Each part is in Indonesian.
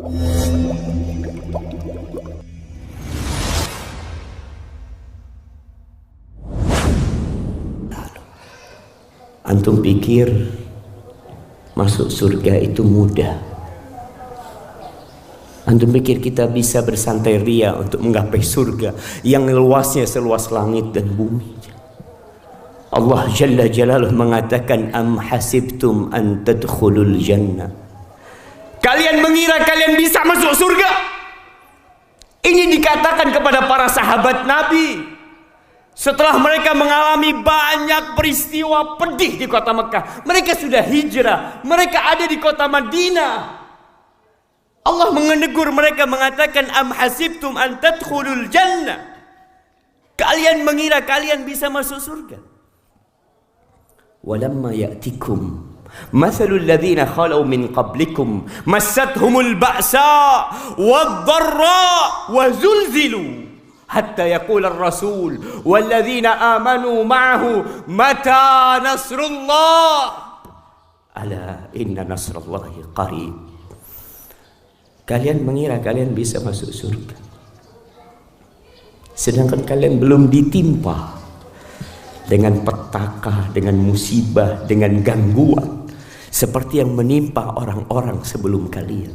Antum pikir masuk surga itu mudah? Antum pikir kita bisa bersantai ria untuk menggapai surga yang luasnya seluas langit dan bumi? Allah Jalla Jalaluhu mengatakan, am hasibtum an tadkhulul jannah. Kalian mengira kalian bisa masuk surga? Ini dikatakan kepada para sahabat Nabi setelah mereka mengalami banyak peristiwa pedih di kota Mekah. Mereka sudah hijrah, mereka ada di kota Madinah. Allah menegur mereka mengatakan, am hasibtum an tadkhulul jannah. Kalian mengira kalian bisa masuk surga? Walamma ya'tikum mathalul ladzina khalau min qablikum massathumul ba'sa wadh-dharra wa zulzilu hatta yaqula ar-rasul walladzina amanu ma'ahu mata nasrullah ala inna nasrallahi qarib. Kalian mengira kalian bisa masuk surga, sedangkan kalian belum ditimpa dengan petaka, dengan musibah, dengan gangguan seperti yang menimpa orang-orang sebelum kalian.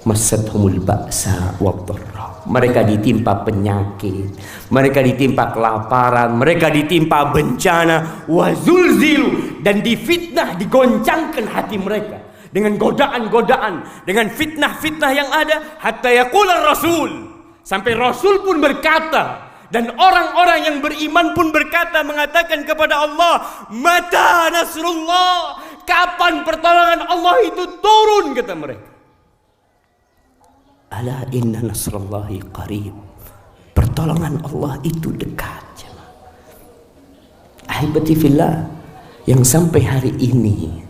Massathumul ba'sa wadh-dharra. Mereka ditimpa penyakit, mereka ditimpa kelaparan, mereka ditimpa bencana, wazulzilu, dan difitnah, digoncangkan hati mereka dengan godaan-godaan, dengan fitnah-fitnah yang ada, hatta yaqula rasul, sampai rasul pun berkata, dan orang-orang yang beriman pun berkata, mengatakan kepada Allah, mata nasrullah, kapan pertolongan Allah itu turun, kata mereka. Ala inna nasrullahi qarib. Pertolongan Allah itu dekat. Ahibati fillah, yang sampai hari ini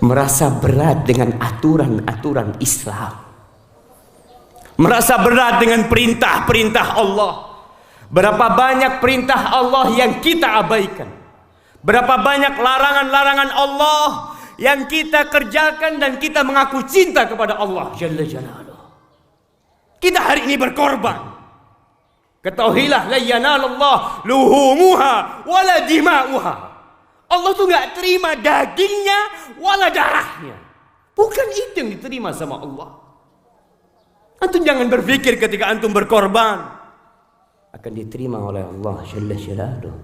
merasa berat dengan aturan-aturan Islam, merasa berat dengan perintah-perintah Allah. Berapa banyak perintah Allah yang kita abaikan, berapa banyak larangan-larangan Allah yang kita kerjakan, dan kita mengaku cinta kepada Allah Jalla Jalaluhu. Kita hari ini berkorban. Ketahuilah, la yanalallah luhumuha wala dima'uha. Allah tuh gak terima dagingnya wala darahnya. Bukan itu yang diterima sama Allah. Antum jangan berpikir ketika antum berkorban akan diterima oleh Allah Jalla Jalaluhu.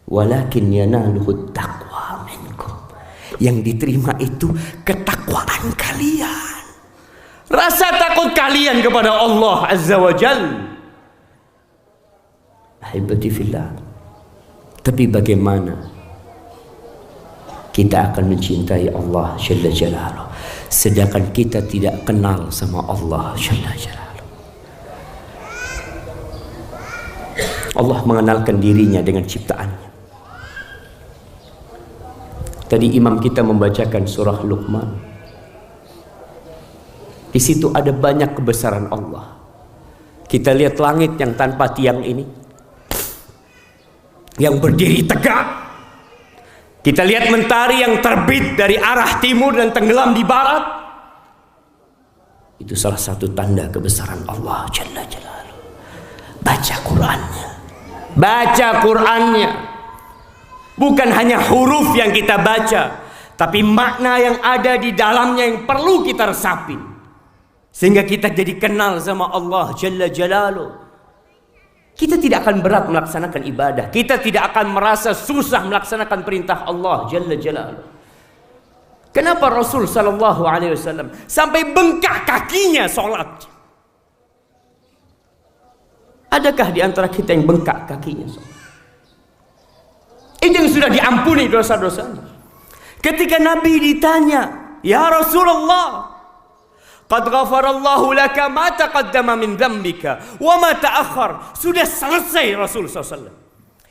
Walakin yanaluhu taqwa minkum. Yang diterima itu ketakwaan kalian, rasa takut kalian kepada Allah Azza wa Jalla. Ahibati fillah, tapi bagaimana kita akan mencintai Allah Jalla Jalaluhu sedangkan kita tidak kenal sama Allah Jalla Jalaluhu? Allah mengenalkan dirinya dengan ciptaannya. Tadi imam kita membacakan surah Luqman. Di situ ada banyak kebesaran Allah. Kita lihat langit yang tanpa tiang ini, yang berdiri tegak. Kita lihat mentari yang terbit dari arah timur dan tenggelam di barat. Itu salah satu tanda kebesaran Allah Jalla Jalaluhu. Baca Qur'annya. Baca Qur'annya. Bukan hanya huruf yang kita baca, tapi makna yang ada di dalamnya yang perlu kita resapin, sehingga kita jadi kenal sama Allah Jalla Jalaluhu. Kita tidak akan berat melaksanakan ibadah, kita tidak akan merasa susah melaksanakan perintah Allah Jalla Jalaluhu. Kenapa Rasul Sallallahu Alaihi Wasallam sampai bengkak kakinya sholat? Adakah di antara kita yang bengkak kakinya sholat? Ini yang sudah diampuni dosa-dosanya. Ketika Nabi ditanya, ya Rasulullah, qad ghafarallahu laka ma taqaddama min dzambika wa ma ta'akhkhar. Sudah selesai Rasul SAW.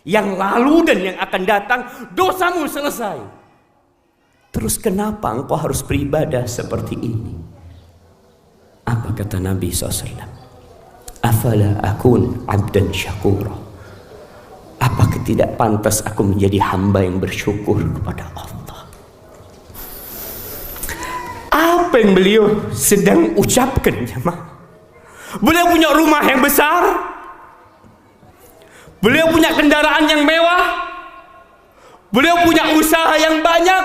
Yang lalu dan yang akan datang, dosamu selesai. Terus kenapa engkau harus beribadah seperti ini? Apa kata Nabi SAW? Afala akun abdan syakura. Apakah tidak pantas aku menjadi hamba yang bersyukur kepada Allah? Apa yang beliau sedang ucapkan, jemaah? Beliau punya rumah yang besar, beliau punya kendaraan yang mewah, beliau punya usaha yang banyak.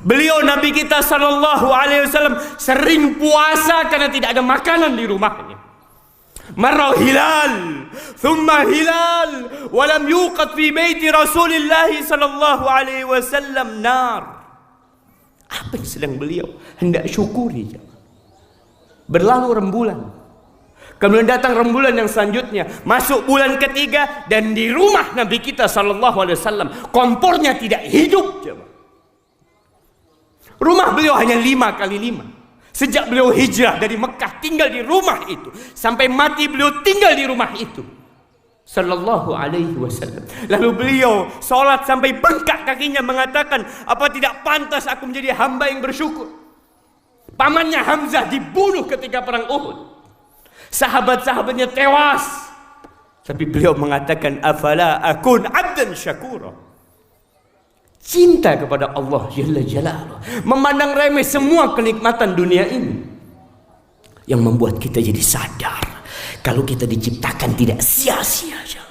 Beliau, Nabi kita sallallahu alaihi wasallam, sering puasa karena tidak ada makanan di rumahnya. Marra hilal, thumma hilal, walam yuqad fi baiti Rasulillah sallallahu alaihi wasallam nar. Apa yang sedang beliau hendak syukuri? Berlalu rembulan, kemudian datang rembulan yang selanjutnya, masuk bulan ketiga, dan di rumah Nabi kita sallallahu alaihi wasallam kompornya tidak hidup. Rumah beliau hanya 5x5. Sejak beliau hijrah dari Mekah, tinggal di rumah itu, sampai mati beliau tinggal di rumah itu, sallallahu alaihi wasallam. Lalu beliau sholat sampai bengkak kakinya, mengatakan, apa tidak pantas aku menjadi hamba yang bersyukur? Pamannya Hamzah dibunuh ketika perang Uhud, sahabat-sahabatnya tewas, tapi beliau mengatakan, afala akun abdan syakura. Cinta kepada Allah Jalla Jalaluh, memandang remeh semua kenikmatan dunia ini, yang membuat kita jadi sadar kalau kita diciptakan tidak sia-sia.